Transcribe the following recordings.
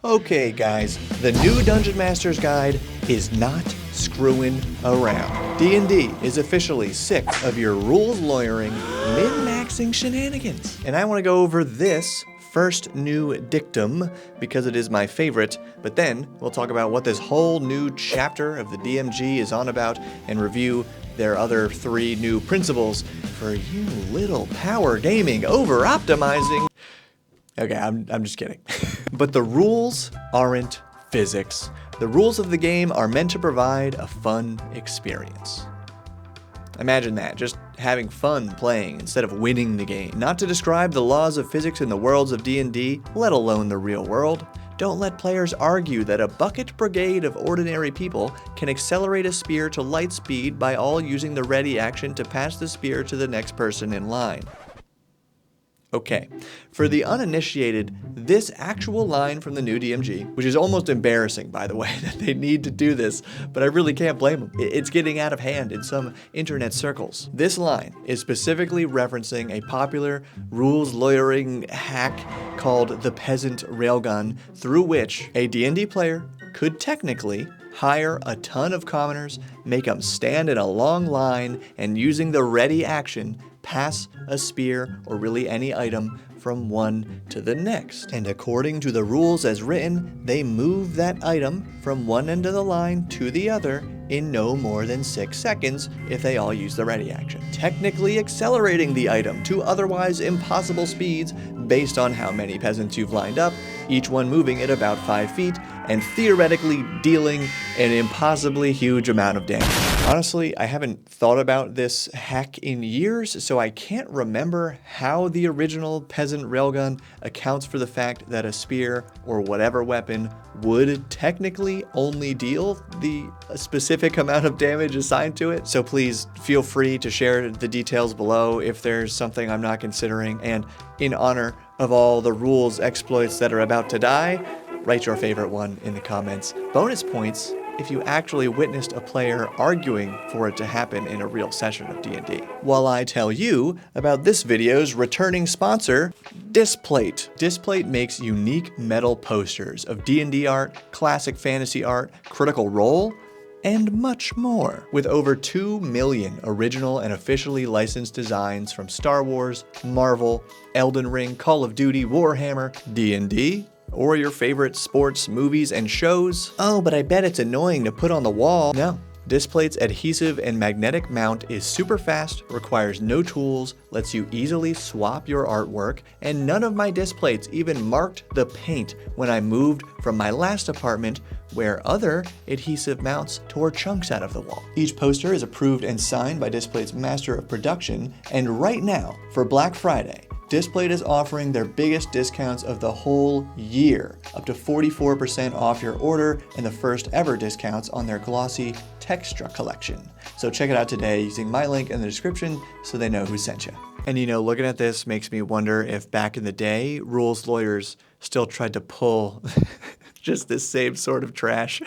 Okay guys, the new Dungeon Master's Guide is not screwing around. D&D is officially sick of your rules lawyering, min-maxing shenanigans. And I want to go over this first new dictum because it is my favorite, but then we'll talk about what this whole new chapter of the DMG is on about and review their other 3 new principles for you little power gaming over-optimizing. Okay, I'm just kidding. But the rules aren't physics. The rules of the game are meant to provide a fun experience. Imagine that, just having fun playing instead of winning the game. Not to describe the laws of physics in the worlds of D&D, let alone the real world. Don't let players argue that a bucket brigade of ordinary people can accelerate a spear to light speed by all using the ready action to pass the spear to the next person in line. Okay, for the uninitiated, this actual line from the new DMG, which is almost embarrassing, by the way, that they need to do this, but I really can't blame them. It's getting out of hand in some internet circles. This line is specifically referencing a popular rules lawyering hack called the Peasant Railgun, through which a D&D player could technically hire a ton of commoners, make them stand in a long line, and using the ready action, pass a spear or really any item from one to the next. And according to the rules as written, they move that item from one end of the line to the other in no more than 6 seconds if they all use the ready action, technically accelerating the item to otherwise impossible speeds based on how many peasants you've lined up, each one moving at about 5 feet, and theoretically dealing an impossibly huge amount of damage. Honestly, I haven't thought about this hack in years, so I can't remember how the original Peasant Railgun accounts for the fact that a spear or whatever weapon would technically only deal the specific amount of damage assigned to it. So please feel free to share the details below if there's something I'm not considering. And in honor of all the rules exploits that are about to die, write your favorite one in the comments. Bonus points if you actually witnessed a player arguing for it to happen in a real session of D&D. While I tell you about this video's returning sponsor, Displate. Displate makes unique metal posters of D&D art, classic fantasy art, Critical Role, and much more. With over 2 million original and officially licensed designs from Star Wars, Marvel, Elden Ring, Call of Duty, Warhammer, D&D, or your favorite sports, movies, and shows. Oh, but I bet it's annoying to put on the wall. No. Displate's adhesive and magnetic mount is super fast, requires no tools, lets you easily swap your artwork, and none of my Displates even marked the paint when I moved from my last apartment where other adhesive mounts tore chunks out of the wall. Each poster is approved and signed by Displate's Master of Production, and right now, for Black Friday, Displate is offering their biggest discounts of the whole year, up to 44% off your order and the first ever discounts on their glossy Textra collection. So check it out today using my link in the description so they know who sent you. And you know, looking at this makes me wonder if back in the day, rules lawyers still tried to pull just this same sort of trash.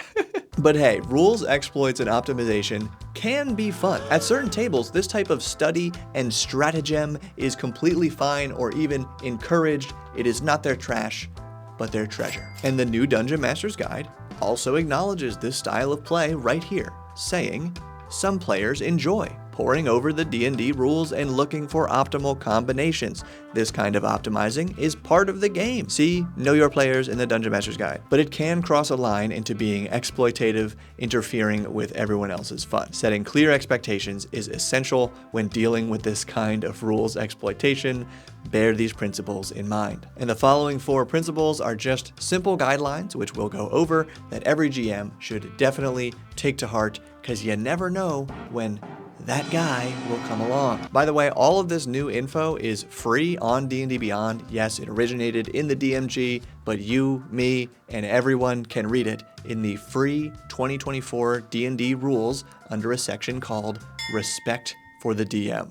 But hey, rules, exploits, and optimization can be fun. At certain tables, this type of study and stratagem is completely fine or even encouraged. It is not their trash, but their treasure. And the new Dungeon Master's Guide also acknowledges this style of play right here, saying, some players enjoy poring over the D&D rules and looking for optimal combinations. This kind of optimizing is part of the game. See, know your players in the Dungeon Master's Guide. But it can cross a line into being exploitative, interfering with everyone else's fun. Setting clear expectations is essential when dealing with this kind of rules exploitation. Bear these principles in mind. And the following 4 principles are just simple guidelines, which we'll go over, that every GM should definitely take to heart, because you never know when that guy will come along. By the way, all of this new info is free on D&D Beyond. Yes, it originated in the DMG, but you, me, and everyone can read it in the free 2024 D&D rules under a section called Respect for the DM.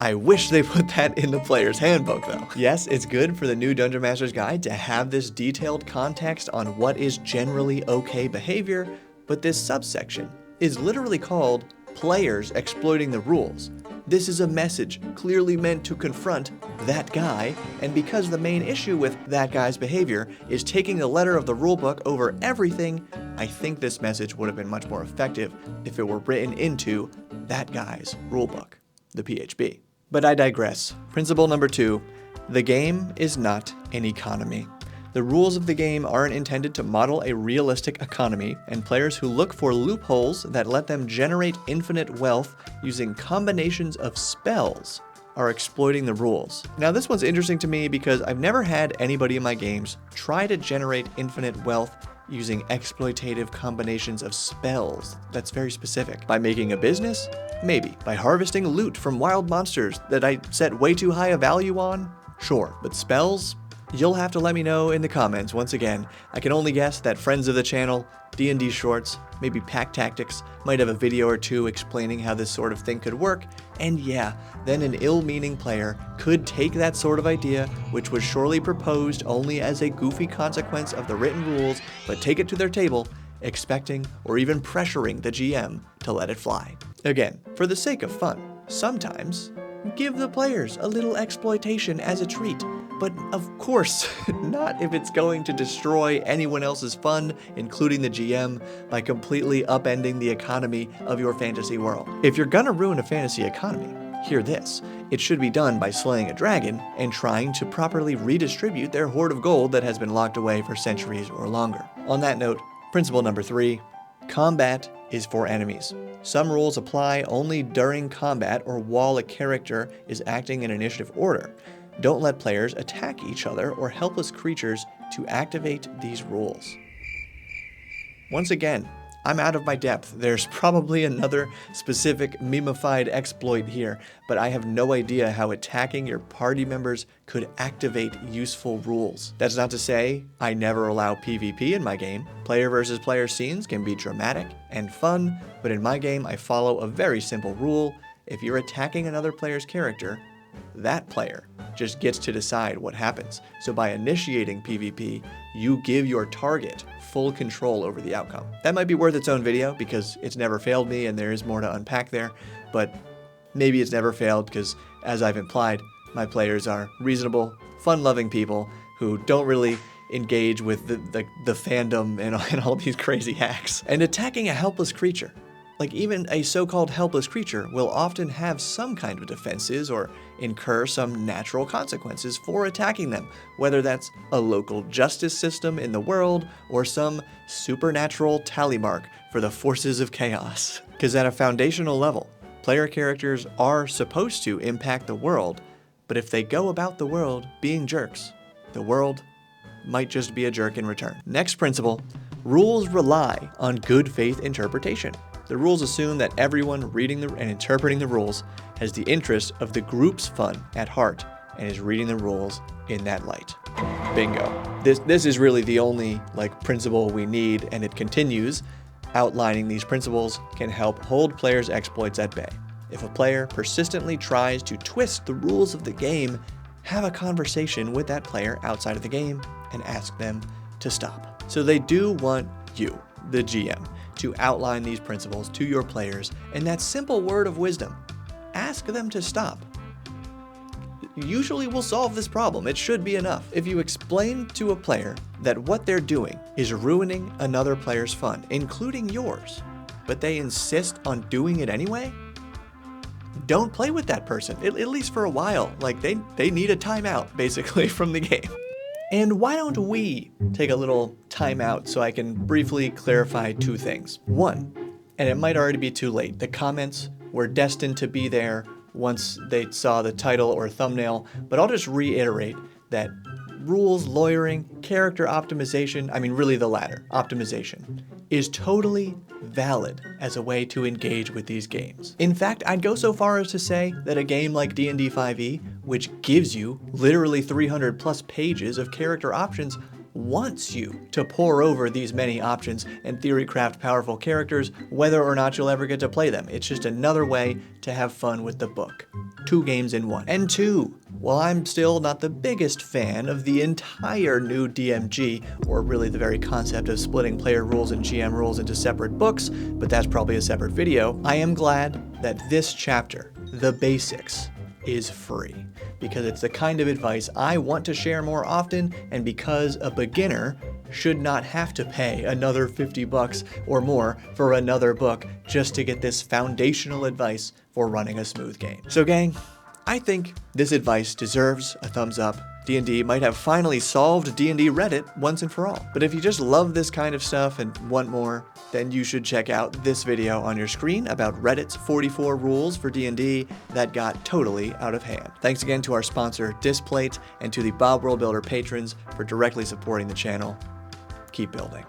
I wish they put that in the player's handbook though. Yes, it's good for the new Dungeon Master's Guide to have this detailed context on what is generally okay behavior, but this subsection is literally called Players Exploiting the Rules. This is a message clearly meant to confront that guy, and because the main issue with that guy's behavior is taking the letter of the rulebook over everything, I think this message would have been much more effective if it were written into that guy's rulebook, the PHB. But I digress. Principle number 2, the game is not an economy. The rules of the game aren't intended to model a realistic economy, and players who look for loopholes that let them generate infinite wealth using combinations of spells are exploiting the rules. Now this one's interesting to me because I've never had anybody in my games try to generate infinite wealth using exploitative combinations of spells. That's very specific. By making a business? Maybe. By harvesting loot from wild monsters that I set way too high a value on? Sure. But spells? You'll have to let me know in the comments. Once again, I can only guess that friends of the channel, D&D Shorts, maybe Pack Tactics, might have a video or two explaining how this sort of thing could work, and yeah, then an ill-meaning player could take that sort of idea, which was surely proposed only as a goofy consequence of the written rules, but take it to their table, expecting or even pressuring the GM to let it fly. Again, for the sake of fun, sometimes give the players a little exploitation as a treat. But of course, not if it's going to destroy anyone else's fun, including the GM, by completely upending the economy of your fantasy world. If you're gonna ruin a fantasy economy, hear this. It should be done by slaying a dragon and trying to properly redistribute their hoard of gold that has been locked away for centuries or longer. On that note, principle number 3, combat is for enemies. Some rules apply only during combat or while a character is acting in initiative order. Don't let players attack each other or helpless creatures to activate these rules. Once again, I'm out of my depth. There's probably another specific memified exploit here, but I have no idea how attacking your party members could activate useful rules. That's not to say I never allow PvP in my game. Player versus player scenes can be dramatic and fun, but in my game I follow a very simple rule. If you're attacking another player's character, that player just gets to decide what happens. So by initiating PvP, you give your target full control over the outcome. That might be worth its own video because it's never failed me and there is more to unpack there, but maybe it's never failed because, as I've implied, my players are reasonable, fun-loving people who don't really engage with the fandom and all these crazy hacks. And attacking a helpless creature, like even a so-called helpless creature, will often have some kind of defenses or incur some natural consequences for attacking them, whether that's a local justice system in the world or some supernatural tally mark for the forces of chaos. Because at a foundational level, player characters are supposed to impact the world, but if they go about the world being jerks, the world might just be a jerk in return. Next principle, rules rely on good faith interpretation. The rules assume that everyone reading and interpreting the rules has the interest of the group's fun at heart and is reading the rules in that light. Bingo. This is really the only principle we need, and it continues. Outlining these principles can help hold players' exploits at bay. If a player persistently tries to twist the rules of the game, have a conversation with that player outside of the game and ask them to stop. So they do want you, the GM, to outline these principles to your players, and that simple word of wisdom, ask them to stop, usually will solve this problem. It should be enough. If you explain to a player that what they're doing is ruining another player's fun, including yours, but they insist on doing it anyway, don't play with that person, at least for a while. They need a timeout, basically, from the game. And why don't we take a little time out so I can briefly clarify two things. One, and it might already be too late, the comments were destined to be there once they saw the title or thumbnail, but I'll just reiterate that rules lawyering, character optimization, really the latter, optimization, is totally valid as a way to engage with these games. In fact, I'd go so far as to say that a game like D&D 5e, which gives you literally 300 plus pages of character options, wants you to pore over these many options and theory craft powerful characters, whether or not you'll ever get to play them. It's just another way to have fun with the book. 2 games in 1. And 2, while I'm still not the biggest fan of the entire new DMG, or really the very concept of splitting player rules and GM rules into separate books, but that's probably a separate video, I am glad that this chapter, the basics is free, because it's the kind of advice I want to share more often, and because a beginner should not have to pay another $50 or more for another book just to get this foundational advice for running a smooth game. So gang, I think this advice deserves a thumbs up. D&D might have finally solved D&D Reddit once and for all. But if you just love this kind of stuff and want more, then you should check out this video on your screen about Reddit's 44 rules for D&D that got totally out of hand. Thanks again to our sponsor, Displate, and to the Bob World Builder patrons for directly supporting the channel. Keep building.